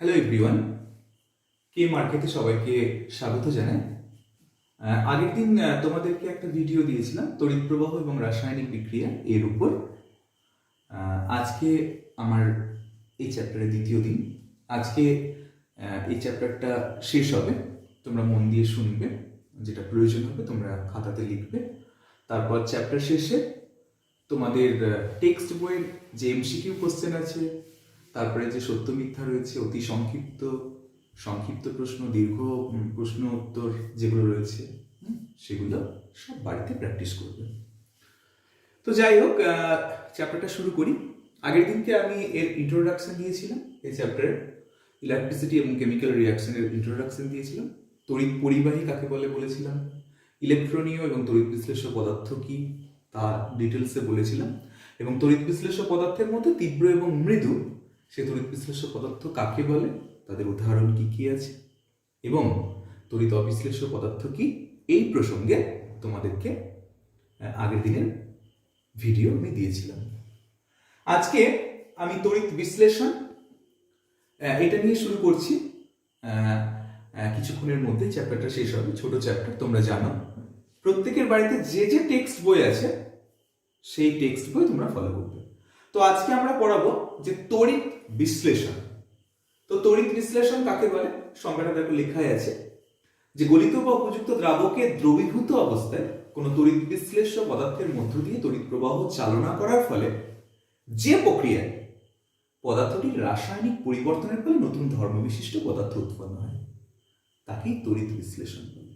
Hello everyone, কে মার্কেটে সবাইকে স্বাগত জানাই। আগের দিন তোমাদেরকে একটা ভিডিও দিয়েছিলাম তড়িৎ প্রবাহ এবং রাসায়নিক বিক্রিয়া এর উপর। আজকে আমার এই চ্যাপ্টারের দ্বিতীয় দিন। আজকে এই চ্যাপ্টারটা শেষ হবে, তোমরা মন দিয়ে শুনবে, যেটা প্রয়োজন হবে তোমরা খাতাতে লিখবে। তারপর চ্যাপ্টার শেষে তোমাদের টেক্সট বইয়ের যে এমসিকিউ কোশ্চেন আছে, তারপরে যে সত্য মিথ্যা রয়েছে, অতি সংক্ষিপ্ত সংক্ষিপ্ত প্রশ্ন, দীর্ঘ প্রশ্ন উত্তর যেগুলো রয়েছে সেগুলো সব বাড়িতে প্র্যাকটিস করবে। তো যাই হোক, চ্যাপ্টারটা শুরু করি। আগের দিনকে আমি এর ইন্ট্রোডাকশন দিয়েছিলাম, এই চ্যাপ্টারের ইলেকট্রিসিটি এবং কেমিক্যাল রিয়াকশনের ইন্ট্রোডাকশন দিয়েছিলাম। তড়িৎ পরিবাহী কাকে বলে বলেছিলাম, ইলেকট্রনীয় এবং তড়িৎ বিশ্লেষ্য পদার্থ কি তা ডিটেলসে বলেছিলাম, এবং তড়িৎ বিশ্লেষ্য পদার্থের মধ্যে তীব্র এবং মৃদু সে তড়িৎ বিশ্লেষ্য পদার্থ কাকে বলে, তাদের উদাহরণ কি কি আছে, এবং তড়িৎ অবিশ্লেষ্য পদার্থ কি, এই প্রসঙ্গে তোমাদেরকে আগের দিনের ভিডিও আমি দিয়েছিলাম। আজকে আমি তড়িৎ বিশ্লেষণ এটা নিয়ে শুরু করছি। কিছুক্ষণের মধ্যে চ্যাপ্টারটা শেষ হবে, ছোট চ্যাপ্টার, তোমরা জানো। প্রত্যেকের বাড়িতে যে যে টেক্সট বই আছে সেই টেক্সট বই তোমরা ফলো করবে। তো আজকে আমরা পড়াবো যে তড়িৎ বিশ্লেষণ। তো তড়িৎ বিশ্লেষণ কাকে বলে, সংজ্ঞাটা দেখো লেখাই আছে যে গলিত বা উপযুক্ত দ্রাবকে দ্রবীভূত অবস্থায় কোনো তড়িৎ বিশ্লেষ্য পদার্থের মধ্য দিয়ে তড়িৎ প্রবাহ চালনা করার ফলে যে প্রক্রিয়ায় পদার্থটির রাসায়নিক পরিবর্তনের ফলে নতুন ধর্মবিশিষ্ট পদার্থ উৎপন্ন হয় তাকেই তড়িৎ বিশ্লেষণ বলে।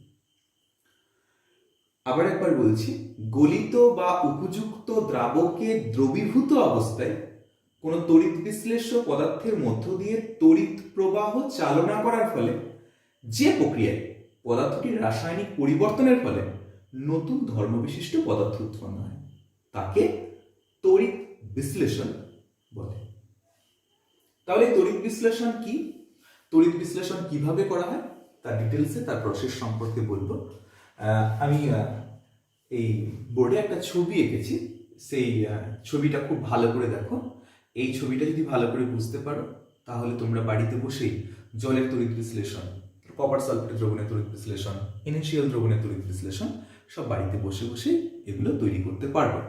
আবার একবার বলছি, গলিত বা উপযুক্ত দ্রাবকে দ্রবীভূত অবস্থায় কোন তড়িৎ বিশ্লেষ্য পদার্থের মধ্য দিয়ে তড়িৎ প্রবাহ চালনা করার ফলে যে প্রক্রিয়ায় পদার্থটির রাসায়নিক পরিবর্তনের ফলে নতুন ধর্মবিশিষ্ট পদার্থ উৎপন্ন হয় তাকে তড়িৎ বিশ্লেষণ বলে। তাহলে তড়িৎ বিশ্লেষণ কি, তড়িৎ বিশ্লেষণ কিভাবে করা হয় তার ডিটেলসে, তার প্রসেস সম্পর্কে বলবো। আমি এই বোর্ডে একটা ছবি এঁকেছি, সেই ছবিটা খুব ভালো করে দেখো। এই ছবিটা যদি ভালো করে বুঝতে পারো তাহলে তোমরা বাড়িতে বসেই জলের তড়িৎ বিশ্লেষণ, কপার সালফেট দ্রবণের তড়িৎ বিশ্লেষণ, NaCl দ্রবণের তড়িৎ বিশ্লেষণ সব বাড়িতে বসে বসে এগুলো তৈরি করতে পারবে।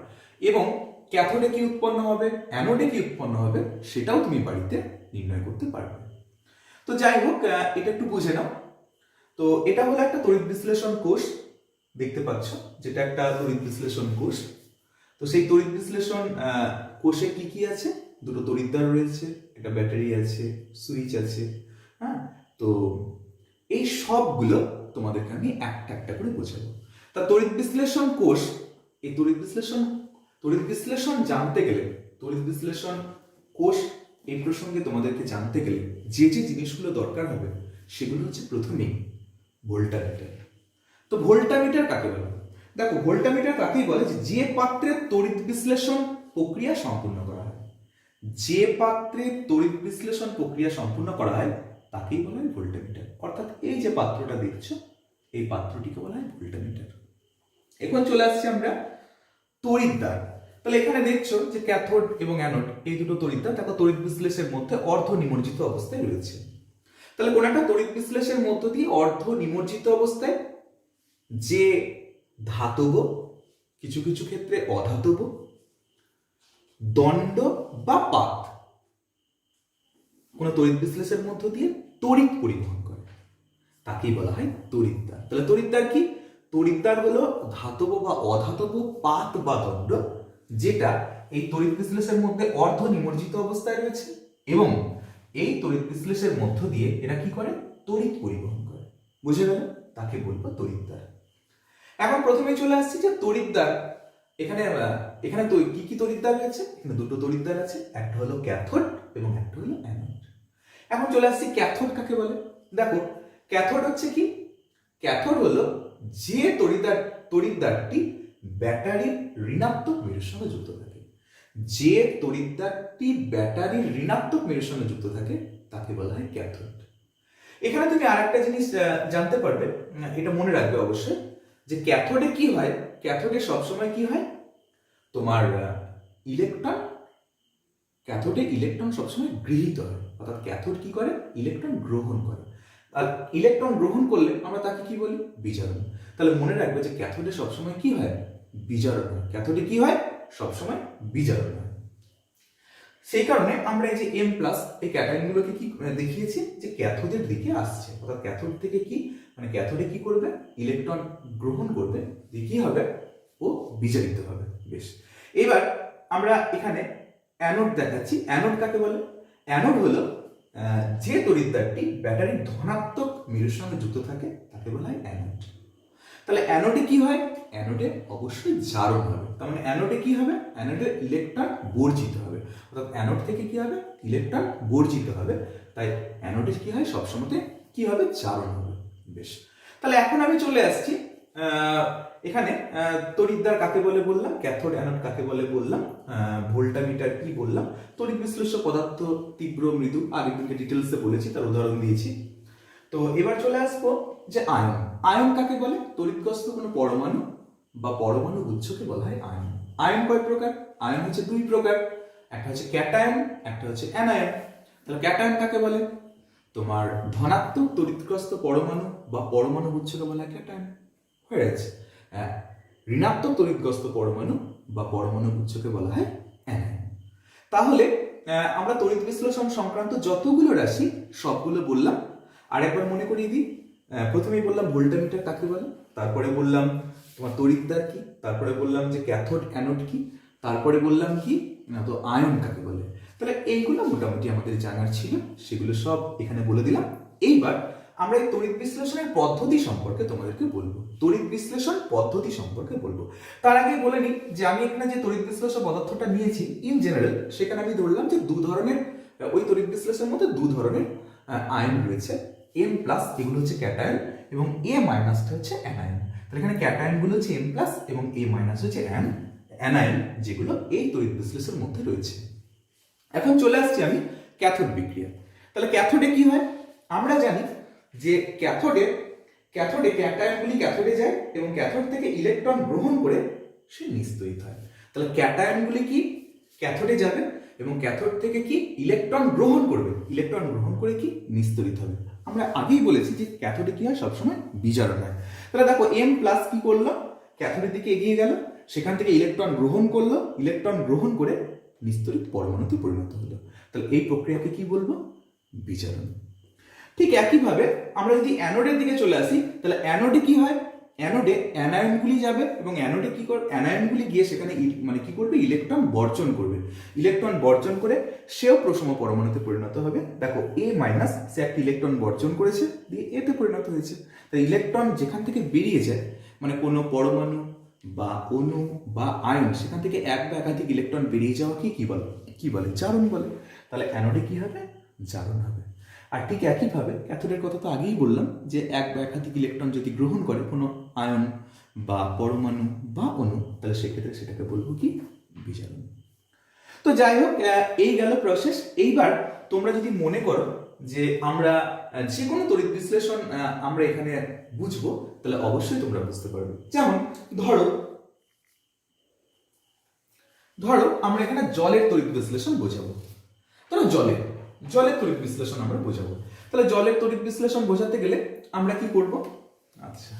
এবং ক্যাথোডে কি উৎপন্ন হবে, অ্যানোডে কি উৎপন্ন হবে সেটাও তুমি বাড়িতে নির্ণয় করতে পারবে। তো যাই হোক, এটা একটু বুঝে নাও। তো এটা হলো একটা তড়িৎ বিশ্লেষণ কোষ, দেখতে পাচ্ছ, যেটা একটা তড়িৎ বিশ্লেষণ কোষ। তো সেই তড়িৎ বিশ্লেষণ কোষে কি কি আছে, দুটো তড়িৎদ্বার রয়েছে, একটা ব্যাটারি আছে, সুইচ আছে। হ্যাঁ, তো এই সবগুলো তোমাদেরকে আমি একটা একটা করে বোঝাবো। তা তড়িৎ বিশ্লেষণ কোষ, এই তড়িৎ বিশ্লেষণ জানতে গেলে, তড়িৎ বিশ্লেষণ কোষ এই প্রসঙ্গে তোমাদেরকে জানতে গেলে যে যে জিনিসগুলো দরকার হবে সেগুলো হচ্ছে প্রথমেই ভোল্টামিটার। তো ভোল্টামিটার কাকে বলে, দেখো ভোল্টামিটার কাকেই বলে যে পাত্রে তড়িৎ বিশ্লেষণ প্রক্রিয়া সম্পূর্ণ করা হয়, যে পাত্রে তড়িৎ বিশ্লেষণ প্রক্রিয়া সম্পূর্ণ করা হয় তাকেই বলা হয় ভোল্টামিটার। অর্থাৎ এই যে পাত্রটা দেখছো এই পাত্রটিকে বলা হয় ভোল্টামিটার। এখন চলে আসছি আমরা তড়িৎদ্বার। তাহলে এখানে দেখছো যে ক্যাথোড এবং অ্যানোড এই দুটো তড়িৎদ্বার, দেখো তড়িৎ বিশ্লেষণের মধ্যে অর্ধ নিমজ্জিত অবস্থায় রয়েছে। তাহলে কোন একটা তড়িৎ বিশ্লেষণের মধ্য দিয়ে অর্ধ নিমজ্জিত অবস্থায় যে ধাতব, কিছু কিছু ক্ষেত্রে অধাতব, দণ্ড বা পাত কোন তড়িৎ বিশ্লেষণের মধ্য দিয়ে তড়িৎ পরিবহন করে তাকেই বলা হয় তড়িৎদ্বার। তাহলে তড়িৎদ্বার কি, তড়িৎদ্বার হলো ধাতব বা অধাতব পাত বা দণ্ড যেটা এই তড়িৎ বিশ্লেষণের মধ্যে অর্ধ নিমজ্জিত অবস্থায় রয়েছে এবং এই তড়িৎ বিশ্লেষণের মধ্য দিয়ে এরা কি করে, তড়িৎ পরিবহন করে। বুঝে গেল, তাকে বলবো তড়িৎদ্বার। এখন প্রথমে চলে আসছি যে তড়িৎদ্বার, এখানে এখানে তো কি কি তড়িৎদ্বার রয়েছে, এখানে দুটো তড়িৎদ্বার আছে, একটা হলো ক্যাথোড এবং একটা হলো অ্যানোড। এখন চলে আসছি ক্যাথোড কাকে বলে। দেখো ক্যাথোড হচ্ছে কি, ক্যাথোড হলো যে তড়িৎদ্বারটি ব্যাটারির ঋণাত্মক মেরুর সঙ্গে যুক্ত থাকে, যে তড়িৎদ্বারটি ব্যাটারির ঋণাত্মক মেরুর সঙ্গে যুক্ত থাকে তাকে বলা হয় ক্যাথোড। এখানে তুমি আরেকটা জিনিস জানতে পারবে, এটা মনে রাখবে অবশ্যই, যে ক্যাথোডে কি হয়, ক্যাথোডে সবসময় কি হয়, তোমার ইলেকট্রন ক্যাথোডে ইলেকট্রন সবসময় গৃহীত হয়, অর্থাৎ ক্যাথোড কি করে, ইলেকট্রন গ্রহণ করে। আর ইলেকট্রন গ্রহণ করলে আমরা তাকে কি বলি, বিজারণ। তাহলে মনে রাখবে যে ক্যাথোডে সবসময় কি হয়, বিজারণ হয়। ক্যাথোডে কি হয়, সবসময় বিজারণ হয়। সেই কারণে আমরা এই যে M প্লাস এই ক্যাটায়নগুলোকে কি দেখিয়েছি, যে ক্যাথোডের দিকে আসছে, অর্থাৎ ক্যাথোড থেকে কি, মানে ক্যাথোডে কি করবে, ইলেকট্রন গ্রহণ করবে, দিয়ে কি হবে, ও বিজারিত হবে। বেশ, এবার আমরা এখানে অ্যানোড দেখাচ্ছি। অ্যানোড কাকে বলে? অ্যানোড হলো যে তড়িৎদ্বারটি ব্যাটারির ধনাত্মক মেরুর সঙ্গে যুক্ত থাকে তাকে বলা হয় অ্যানোড। তাহলে অ্যানোডে কি হয়, অ্যানোডে অবশ্যই জারণ হবে। তার মানে অ্যানোডে কি হবে, অ্যানোডে ইলেকট্রন বর্জিত হবে, অর্থাৎ অ্যানোড থেকে কি হবে, ইলেকট্রন বর্জিত হবে। তাই অ্যানোডে কি হয়, সবসময়তে কি হবে, জারণ হবে। বেশ, তাহলে এখন আমি চলে আসছি এখানে তড়িৎদ্বার কাকে বলে বললাম, ক্যাথোড অ্যানোড কাকে বলে বললাম, ভোল্টামিটার কি বললাম, তড়িৎ বিশ্লেষ্য পদার্থ তীব্র মৃদু আগের দিকে ডিটেলসে বলেছি, তার উদাহরণ দিয়েছি। তো এবার চলে আসবো যে আয়ন। আয়ন কাকে বলে, তড়িৎগ্রস্ত কোনো পরমাণু বা পরমাণু গুচ্ছকে বলা হয় আয়ন। আয়ন কয় প্রকার, আয়ন হচ্ছে দুই প্রকার, একটা হচ্ছে ক্যাটায়ন, একটা হচ্ছে অ্যানায়ন। তাহলে ক্যাটায়ন কাকে বলে, তোমার ধনাত্মক তড়িৎগ্রস্ত পরমাণু বা পরমাণু গুচ্ছকে বলা হয় ক্যাটায়ন, হয়ে গেছে। ঋণাত্মক তড়িৎগ্রস্ত পরমাণু বা পরমাণু গুচ্ছকে বলা হয় অ্যানায়ন। তাহলে আমরা তড়িৎ বিশ্লেষণ সংক্রান্ত যতগুলো রাশি সবগুলো বললাম। আরেকবার মনে করিয়ে দিই, প্রথমেই বললাম ভোল্টামিটার কাকে বলে, তারপরে বললাম তোমার তড়িৎদ্বার কি, তারপরে বললাম যে ক্যাথোড অ্যানোড কি, তারপরে বললাম কি না তো আয়ন কাকে বলে। তাহলে এইগুলো মোটামুটি আমাদের জানার ছিল, সেগুলো সব এখানে বলে দিলাম। এইবার আমরা এই তড়িৎ বিশ্লেষণের পদ্ধতি সম্পর্কে তোমাদেরকে বলবো, তড়িৎ বিশ্লেষণ পদ্ধতি সম্পর্কে বলবো। তার আগে বলে নিই যে আমি এখানে যে তড়িৎ বিশ্লেষণ পদার্থটা নিয়েছি ইন জেনারেল, সেখানে আমি ধরলাম যে দু ধরনের, ওই তড়িৎ বিশ্লেষণের মধ্যে দু ধরনের আয়ন রয়েছে। M প্লাস এগুলো হচ্ছে ক্যাটায়ন এবং A মাইনাসটা হচ্ছে অ্যানায়ন। তাহলে এখানে ক্যাটায়ন গুলো হচ্ছে M প্লাস এবং A মাইনাস হচ্ছে অ্যানায়ন, যেগুলো এই তড়িৎ বিশ্লেষণের মধ্যে রয়েছে। এখন চলে আসছি আমি ক্যাথোড বিক্রিয়া। তাহলে ক্যাথোডে কি হয়, আমরা জানি যে ক্যাথোডে ক্যাটায়নগুলি ক্যাথোডে যায় এবং ক্যাথোড থেকে ইলেকট্রন গ্রহণ করে সে নিস্তড়িত হয়। তাহলে ক্যাটায়নগুলি কি ক্যাথোডে যাবে এবং ক্যাথোড থেকে কি ইলেকট্রন গ্রহণ করবে, ইলেকট্রন গ্রহণ করে কি নিস্তড়িত হবে। আমরা আগেই বলেছি যে ক্যাথোডে কি হয়, সবসময় বিজারণ হয়। তাহলে দেখো M প্লাস কি করলো, ক্যাথোডের দিকে এগিয়ে গেল, সেখান থেকে ইলেকট্রন গ্রহণ করলো, ইলেকট্রন গ্রহণ করে নিস্তড়িত পরমাণুতে পরিণত হলো। তাহলে এই প্রক্রিয়াকে কি বলবো, বিজারণ। ঠিক একইভাবে আমরা যদি অ্যানোডের দিকে চলে আসি, তাহলে অ্যানোডে কি হয়, অ্যানোডে অ্যানায়নগুলি যাবে এবং অ্যানোডে কি করে, অ্যানায়নগুলি গিয়ে সেখানে মানে কি করবে, ইলেকট্রন বর্জন করবে। ইলেকট্রন বর্জন করে সেও প্রসম পরমাণুতে পরিণত হবে। দেখো A মাইনাস সে একটা ইলেকট্রন বর্জন করেছে, দিয়ে এতে পরিণত হয়েছে। তাই ইলেকট্রন যেখান থেকে বেরিয়ে যায়, মানে কোনো পরমাণু বা অণু বা আয়ন, সেখান থেকে এক বা একাধিক ইলেকট্রন বেরিয়ে যাওয়া কি বলে, জারণ বলে। তাহলে অ্যানোডে কি হবে, জারণ হবে। আর ঠিক একইভাবে ক্যাথোডের কথা তো আগেই বললাম যে এক বা একাধিক ইলেকট্রন যদি গ্রহণ করে কোনো আয়ন বা পরমাণু বা অণু, তাহলে সেক্ষেত্রে সেটাকে বলবো কি, বিজারণ। তো যাই হোক, এই গেল প্রসেস। এইবার তোমরা যদি মনে করো যে আমরা যে কোনো তড়িৎ বিশ্লেষণ আমরা এখানে বুঝবো, তাহলে অবশ্যই তোমরা বুঝতে পারবে। যেমন ধরো আমরা এখানে জলের তড়িৎ বিশ্লেষণ বোঝাবো। ধরো জলের তড়িৎ বিশ্লেষণ আমরা বোঝাবো। তাহলে জলের তড়িৎ বিশ্লেষণ বোঝাতে গেলে আমরা কি করব, আচ্ছা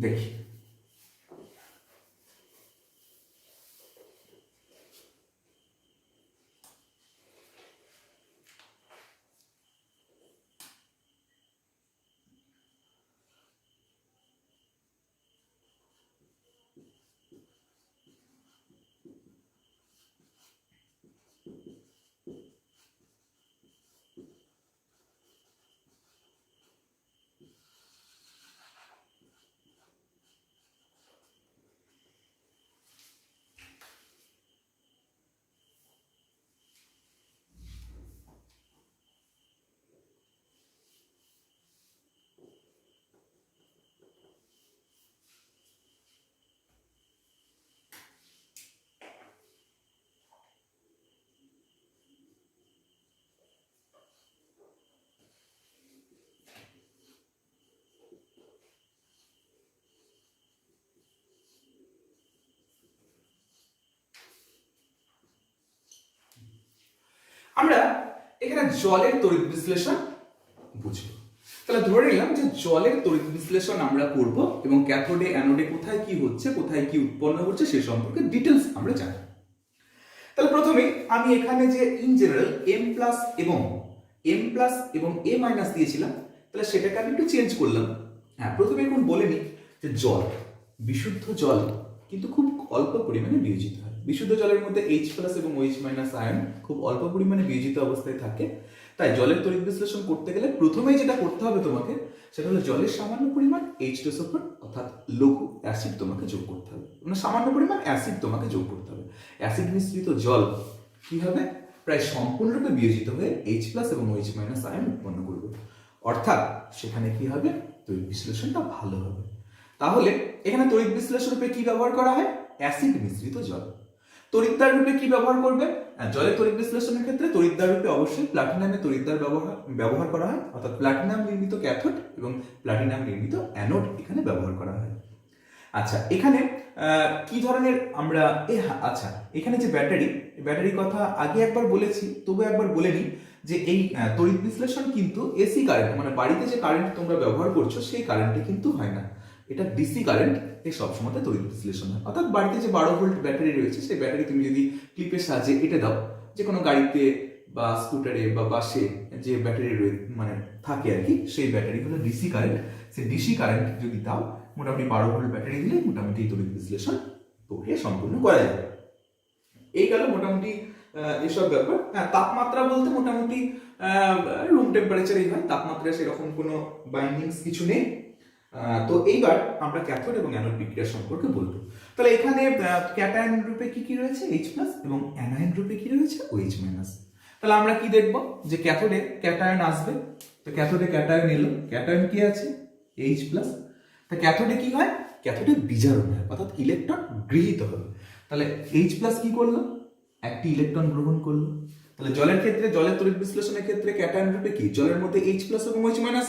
দেখি। আমরা এখানে জলের তড়িৎ বিশ্লেষণ বুঝবো। তাহলে ধরে নিলাম যে জলের তড়িৎ বিশ্লেষণ আমরা করব এবং ক্যাথোডে অ্যানোডে কোথায় কি হচ্ছে, কোথায় কি উৎপন্ন হচ্ছে সে সম্পর্কে ডিটেলস আমরা জানি। তাহলে প্রথমে আমি এখানে যে ইন জেনারেল এম প্লাস এবং এ মাইনাস দিয়েছিলাম, তাহলে সেটাকে আমি একটু চেঞ্জ করলাম। হ্যাঁ, প্রথমে এখন বলে নিই যে জল, বিশুদ্ধ জল কিন্তু খুব অল্প পরিমাণে বিয়োজিত হয়। বিশুদ্ধ জলের মধ্যে H প্লাস এবং OH মাইনাস আয়ন খুব অল্প পরিমাণে বিয়োজিত অবস্থায় থাকে। তাই জলের তড়িৎ বিশ্লেষণ করতে গেলে প্রথমেই যেটা করতে হবে তোমাকে, সেটা হলো জলের সামান্য পরিমাণ H2SO4 অর্থাৎ লঘু অ্যাসিড তোমাকে যোগ করতে হবে, মানে সামান্য পরিমাণ অ্যাসিড তোমাকে যোগ করতে হবে। অ্যাসিড মিশ্রিত জল কি হবে, প্রায় সম্পূর্ণরূপে বিয়োজিত হয়ে H প্লাস এবং OH মাইনাস আয়ন উৎপন্ন করবে। অর্থাৎ সেখানে কি হবে, তড়িৎ বিশ্লেষণটা ভালো হবে। তাহলে এখানে তড়িৎ বিশ্লেষণ রূপে কি ব্যবহার করা হয়, অ্যাসিড মিশ্রিত জল। তড়িৎদ্বার রূপে কি ব্যবহার করবে, জলের তড়িৎ বিশ্লেষণের ক্ষেত্রে তড়িৎদ্বার রূপে অবশ্যই প্লাটিনামের তড়িৎদ্বার ব্যবহার করা হয়, অর্থাৎ প্লাটিনাম নির্মিত ক্যাথোড এবং প্লাটিনাম নির্মিত অ্যানোড এখানে ব্যবহার করা হয়। আচ্ছা, এখানে কি ধরনের আমরা আচ্ছা, এখানে যে ব্যাটারির কথা আগে একবার বলেছি, তবু একবার বলে নিই যে এই তড়িৎ বিশ্লেষণ কিন্তু এসি কারেন্ট, মানে বাড়িতে যে কারেন্ট তোমরা ব্যবহার করছো সেই কারেন্টে কিন্তু হয় না, এটা ডিসি কারেন্ট এই সবসময় তড়িৎ বিশ্লেষণ হয়। অর্থাৎ বাড়িতে যে 12 ভোল্ট ব্যাটারি রয়েছে, সেই ব্যাটারি তুমি যদি ক্লিপের সাহায্যে এঁটে দাও, যে কোনো গাড়িতে বা স্কুটারে বা বাসে যে ব্যাটারি মানে থাকে আর কি, সেই ব্যাটারি হলো ডিসি কারেন্ট। সেই ডিসি কারেন্ট যদি দাও, মোটামুটি 12 ভোল্ট ব্যাটারি দিলে মোটামুটি তড়িৎ বিশ্লেষণ প্রক্রিয়া সম্পূর্ণ করা যাবে। এই গেল মোটামুটি এসব ব্যাপার। হ্যাঁ, তাপমাত্রা বলতে মোটামুটি রুম টেম্পারেচারই হয়, তাপমাত্রা সেরকম কোনো বাইন্ডিংস কিছু নেই। তো এইবার আমরা ক্যাথোড এবং অ্যানোড বিক্রিয়া সম্পর্কে বলবো। তাহলে এখানে ক্যাটায়ন রূপে কি কি রয়েছে, H প্লাস, এবং অ্যানায়ন রূপে কি রয়েছে, OH মাইনাস। তাহলে আমরা কি দেখব, যে ক্যাথোডে ক্যাটায়ন আসবে, তো ক্যাথোডে ক্যাটায়ন এলো, ক্যাটায়ন কি আছে, H প্লাস। তা ক্যাথোডে কি হয়, ক্যাথোডে বিজারণ হয়, অর্থাৎ ইলেকট্রন গৃহীত হবে। তাহলে H প্লাস কি করলো, একটি ইলেকট্রন গ্রহণ করলো। তাহলে জলের ক্ষেত্রে, জলের তড়িৎ বিশ্লেষণের ক্ষেত্রে ক্যাটায়ন রূপে কি, জলের মধ্যে H প্লাস এবং OH মাইনাস,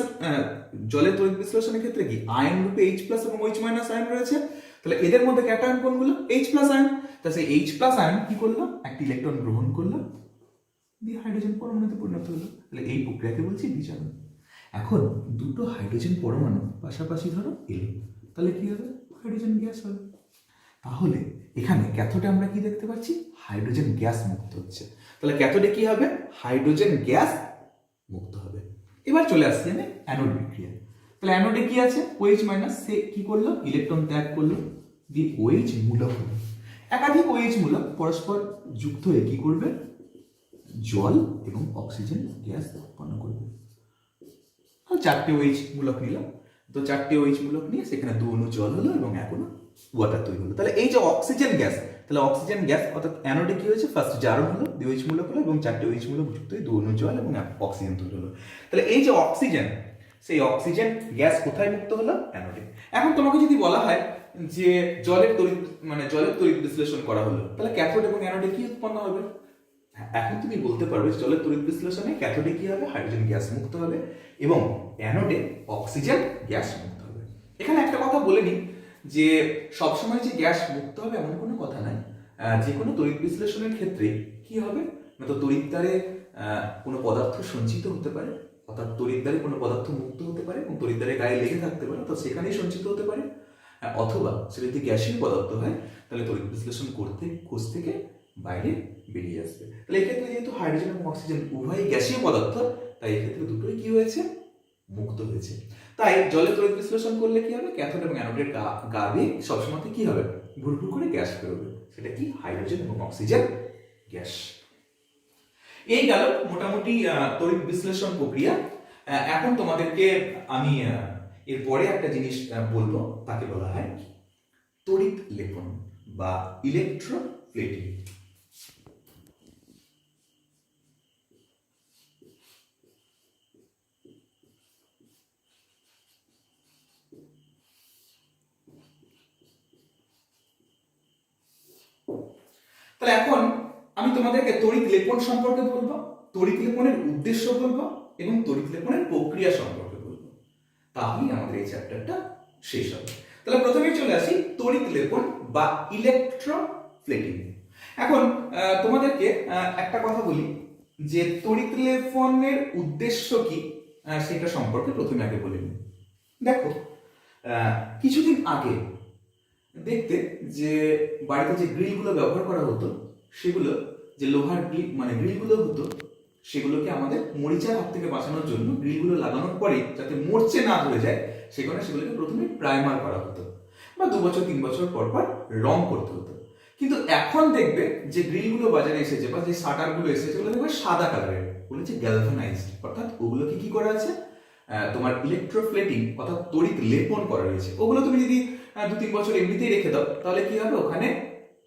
জলের তড়িৎ বিশ্লেষণের ক্ষেত্রে কি আয়ন রূপে H প্লাস এবং OH মাইনাস আয়ন রয়েছে। তাহলে এদের মধ্যে ক্যাটায়ন কোনগুলো, H প্লাস আয়ন। তাহলে সেই H প্লাস আয়ন কি করলো, একটি ইলেকট্রন গ্রহণ করলো, দিয়ে হাইড্রোজেন পরমাণুতে পরিণত হলো। তাহলে এই প্রক্রিয়াকে বলছি বিজারণ। এখন দুটো হাইড্রোজেন পরমাণু পাশাপাশি ধরো এলো, তাহলে কি হবে, হাইড্রোজেন গ্যাস হবে। তাহলে এখানে ক্যাথোডে আমরা কি দেখতে পাচ্ছি, হাইড্রোজেন গ্যাস মুক্ত হচ্ছে। তাহলে ক্যাথোডে কি হবে, হাইড্রোজেন গ্যাস মুক্ত হবে। এবার চলে আসছি আমি অ্যানোড বিক্রিয়া। তাহলে অ্যানোডে কি আছে, OH মাইনাস, সে কি করলো, ইলেকট্রন ত্যাগ করলো, দিয়ে OH মূলক হলো। একাধিক OH মূলক পরস্পর যুক্ত হয়ে কি করবে, জল এবং অক্সিজেন গ্যাস উৎপন্ন করবে। চারটে OH মূলক নিলাম, তো চারটে OH মূলক নিয়ে সেখানে 2 অণু জল হলো এবং এখনো ওয়াটার তৈরি হলো। তাহলে এই যে অক্সিজেন গ্যাস, তাহলে অক্সিজেন গ্যাস অর্থাৎ অ্যানোডে কি হয়েছে, ফার্স্ট জারণ হলো, 2 OH মূলক হলো এবং চারটে OH মূলক যুক্ত হয়ে 2 অণু জল এবং অক্সিজেন তৈরি হলো। তাহলে এই যে অক্সিজেন, সেই অক্সিজেন গ্যাস কোথায় মুক্ত হলো, অ্যানোডে। এখন তোমাকে যদি বলা হয় যে জলের তড়িৎ বিশ্লেষণ করা হলো, তাহলে ক্যাথোড এবং অ্যানোডে কি উৎপন্ন হবে, এখন তুমি বলতে পারবে জলের তড়িৎ বিশ্লেষণে ক্যাথোডে কি হবে, হাইড্রোজেন গ্যাস মুক্ত হবে এবং অ্যানোডে অক্সিজেন গ্যাস মুক্ত হবে। এখানে একটা কথা বলে নিই যে সবসময় যে গ্যাস মুক্ত হবে এমন কোনো কথা নাই। যে কোনো তড়িৎ বিশ্লেষণের ক্ষেত্রে কি হবে না, তো তড়িৎদ্বারে কোনো পদার্থ সঞ্চিত হতে পারে, অর্থাৎ তড়িৎদ্বারে কোনো পদার্থ মুক্ত হতে পারে এবং তড়িৎদ্বারে গায়ে লেগে থাকতে পারে, তো সেখানেই সঞ্চিত হতে পারে। অথবা সেটা যদি গ্যাসীয় পদার্থ হয়, তাহলে তড়িৎ বিশ্লেষণ করতে কোষ থেকে বাইরে বেরিয়ে আসবে। তাহলে এক্ষেত্রে যেহেতু হাইড্রোজেন এবং অক্সিজেন উভয়ই গ্যাসীয় পদার্থ, তাই এক্ষেত্রে দুটোই কি হয়েছে, মুক্ত হয়েছে। তাই জলের তড়িৎ বিশ্লেষণ করলে কি হবে, ক্যাথোড এবং অ্যানোডের গা দিয়ে সবসময় কি হবে, ভুরভুর করে গ্যাস বেরোবে, সেটা কি হাইড্রোজেন এবং অক্সিজেন গ্যাস। এই গেল মোটামুটি তড়িৎ বিশ্লেষণ প্রক্রিয়া। এখন তোমাদেরকে আমি এরপরে একটা জিনিস বলবো, তাকে বলা হয় তড়িৎ লেপন বা ইলেকট্রোপ্লেটিং। তাহলে এখন আমি তোমাদেরকে তড়িৎ লেপন সম্পর্কে বলবো, তড়িৎ লেপনের উদ্দেশ্য বলবো এবং তড়িৎ লেপনের প্রক্রিয়া সম্পর্কে বলবো, তাহলেই আমাদের এই চ্যাপ্টারটা শেষ হবে। তাহলে প্রথমেই চলে আসি তড়িৎ লেপন বা ইলেকট্রোপ্লেটিং। এখন তোমাদেরকে একটা কথা বলি যে তড়িৎ লেপনের উদ্দেশ্য কি সেটা সম্পর্কে প্রথমে আগে বলে নিই। দেখো, কিছুদিন আগে দেখতে যে বাড়িতে যে গ্রিলগুলো ব্যবহার করা হতো, সেগুলো যে লোহার গ্রিল মানে গ্রিলগুলো হতো, সেগুলোকে আমাদের মরিচার হাত থেকে বাঁচানোর জন্য গ্রিলগুলো লাগানোর পরে যাতে মরচে না ধরে যায় সেগুলোকে প্রথমে প্রাইমার করা হতো বা 2 বছর 3 বছর পর পর রং করতে হতো। কিন্তু এখন দেখবে যে গ্রিলগুলো বাজারে এসেছে বা যে শাটারগুলো এসেছে ওগুলো দেখবে সাদা কালারের, বলেছে গ্যালভানাইজড, অর্থাৎ ওগুলোকে কি করা আছে, তোমার ইলেকট্রোপ্লেটিং অর্থাৎ তড়িৎ লেপন করা রয়েছে। ওগুলো তুমি যদি 2-3 বছর এমনিতেই রেখে দাও তাহলে কি হবে, ওখানে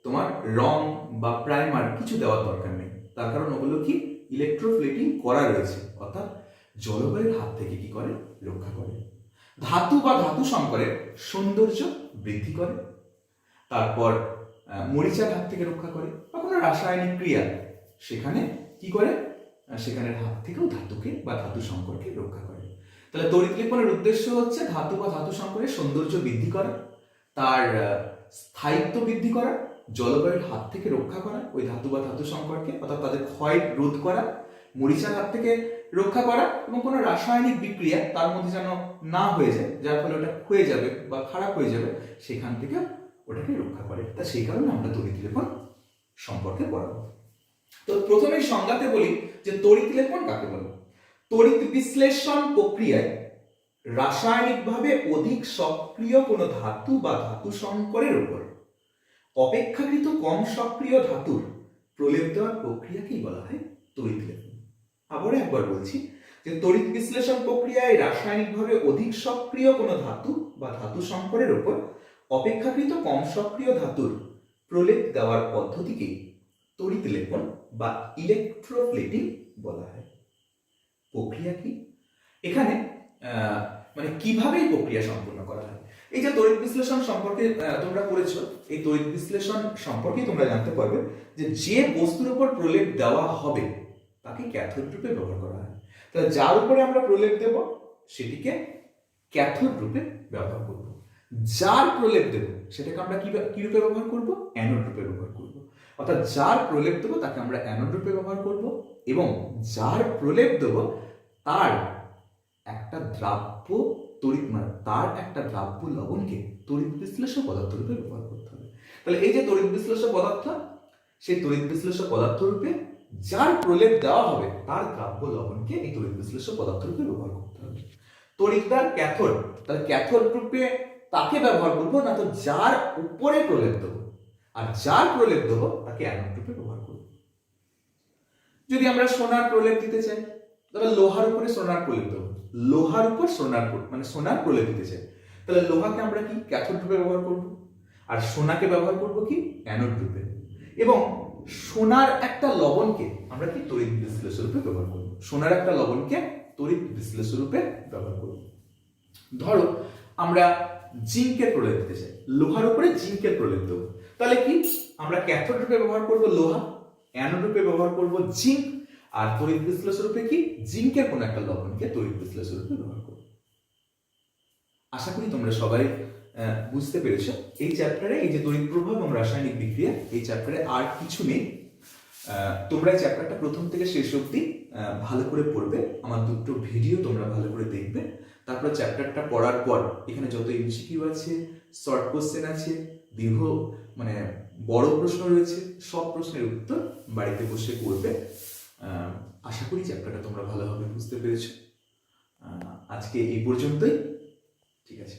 তোমার রং বা প্রাইমার কিছু দেওয়ার দরকার নেই। তার কারণ ওগুলো কি ইলেকট্রোপ্লেটিং করা রয়েছে, অর্থাৎ জলবায়ুর হাত থেকে কি করে, রক্ষা করে। ধাতু বা ধাতু সংকরের সৌন্দর্য বৃদ্ধি করে, তারপর মরিচার হাত থেকে রক্ষা করে, বা কোনো রাসায়নিক ক্রিয়া সেখানে কি করে, সেখানের হাত থেকেও ধাতুকে বা ধাতু সংকরকে রক্ষা করে। তাহলে তড়িৎ লেপনের উদ্দেশ্য হচ্ছে ধাতু বা ধাতু সংকরের সৌন্দর্য বৃদ্ধি করা, তার স্থায়িত্ব বৃদ্ধি করা, জলবায়ুর হাত থেকে রক্ষা করা ওই ধাতু বা ধাতু সংকরকে, অর্থাৎ তাদের ক্ষয় রোধ করা, মরিচার হাত থেকে রক্ষা করা, এবং কোনো রাসায়নিক বিক্রিয়া তার মধ্যে যেন না হয়ে যায় যার ফলে ওটা ক্ষয়ে যাবে বা খারাপ হয়ে যাবে, সেখান থেকে ওটাকে রক্ষা করে। তা সেই কারণে আমরা তড়িৎ লেপন সম্পর্কে পড়াবো। তো প্রথমেই সংজ্ঞাতে বলি যে তড়িৎ লেপন কাকে বলে। তড়িৎ বিশ্লেষণ প্রক্রিয়ায় রাসায়নিকভাবে অধিক সক্রিয় কোনো ধাতু বা ধাতু সংকরের উপর অপেক্ষাকৃত কম সক্রিয় ধাতুর প্রলেপ দেওয়ার প্রক্রিয়াকেই বলা হয় তড়িৎ লেপন। আবার একবার বলছি যে তড়িৎ বিশ্লেষণ প্রক্রিয়ায় রাসায়নিকভাবে অধিক সক্রিয় কোনো ধাতু বা ধাতু সংকরের উপর অপেক্ষাকৃত কম সক্রিয় ধাতুর প্রলেপ দেওয়ার পদ্ধতিকেই তড়িৎ লেপন বা ইলেকট্রোপ্লেটিং বলা হয়। প্রক্রিয়া কি, এখানে মানে কিভাবে এই প্রক্রিয়া সম্পন্ন করা হয়। এই যে তড়িৎ বিশ্লেষণ সম্পর্কে তোমরা পড়েছো, এই তড়িৎ বিশ্লেষণ সম্পর্কে তোমরা জানতে পারবে যে বস্তুর উপর প্রলেপ দেওয়া হবে তাকে ক্যাথোড রূপে ব্যবহার করা হয়। তাহলে যার উপরে আমরা প্রলেপ দেব সেটিকে ক্যাথোড রূপে ব্যবহার করব, যার প্রলেপ দেব সেটাকে আমরা কি রূপে ব্যবহার করব, অ্যানোড রূপে ব্যবহার করব। অর্থাৎ যার প্রলেপ দেব তাকে আমরা অ্যানোড রূপে ব্যবহার করব, এবং যার প্রলেপ দেব তার একটা দ্রাব্য তড়িৎ মানে তার একটা দ্রাব্য লবণকে তড়িৎ বিশ্লেষ্য পদার্থ রূপে ব্যবহার করতে হবে। তাহলে এই যে তড়িৎ বিশ্লেষ্য পদার্থ, সেই তড়িৎ বিশ্লেষ্য পদার্থ রূপে যার প্রলেপ দেওয়া হবে তার দ্রাব্য লবণকে এই তড়িৎ বিশ্লেষ্য পদার্থ রূপে ব্যবহার করতে হবে। তড়িৎদ্বার ক্যাথোড, তাহলে ক্যাথোড রূপে তাকে ব্যবহার করবো না, তো যার উপরে প্রলেপ দেবো, আর যার প্রলেপ দেবো তাকে অ্যানোড রূপে ব্যবহার করবো। যদি আমরা সোনার প্রলেপ দিতে চাই তাহলে লোহার উপরে সোনার প্রলেপ দেবো, লোহার উপর সোনার প্রলেপ দিতে চাই তাহলে লোহাকে আমরা কি ক্যাথোড রূপে ব্যবহার করব, আর সোনাকে ব্যবহার করব কি অ্যানোড রূপে, এবং সোনার একটা লবণকে আমরা কি তড়িৎ বিশ্লেষ্য রূপে ব্যবহার করব, সোনার একটা লবণকে তড়িৎ বিশ্লেষ্য রূপে ব্যবহার করব। ধরো আমরা জিঙ্কের প্রলেপ দিতে চাই, লোহার উপরে জিঙ্কের প্রলেপ দেবো, তাহলে কি আমরা ক্যাথোড রূপে ব্যবহার করব লোহা, অ্যানোড রূপে ব্যবহার করব জিঙ্ক, আর তড়িৎ বিশ্লেষ্য রূপে কি জিঙ্কের কোন একটা লবণকে তড়িৎ বিশ্লেষ্য রূপে ব্যবহার করব। আশা করি তোমরা সবাই বুঝতে পেরেছো। এই চ্যাপ্টারে এই যে তড়িৎ প্রবাহ এবং রাসায়নিক বিক্রিয়া, এই চ্যাপ্টারে আর কিছু নেই। তোমরা এই চ্যাপ্টারটা প্রথম থেকে শেষ অবধি ভালো করে পড়বে, আমার দুটো ভিডিও তোমরা ভালো করে দেখবে, তারপর চ্যাপ্টারটা পড়ার পর এখানে যত এমসিকিউ আছে, শর্ট কোশ্চেন আছে, দীর্ঘ মানে বড় প্রশ্ন রয়েছে, সব প্রশ্নের উত্তর বাড়িতে বসে করবে। আশা করি চ্যাপ্টারটা তোমরা ভালোভাবে বুঝতে পেরেছো। আজকে এই পর্যন্তই, ঠিক আছে।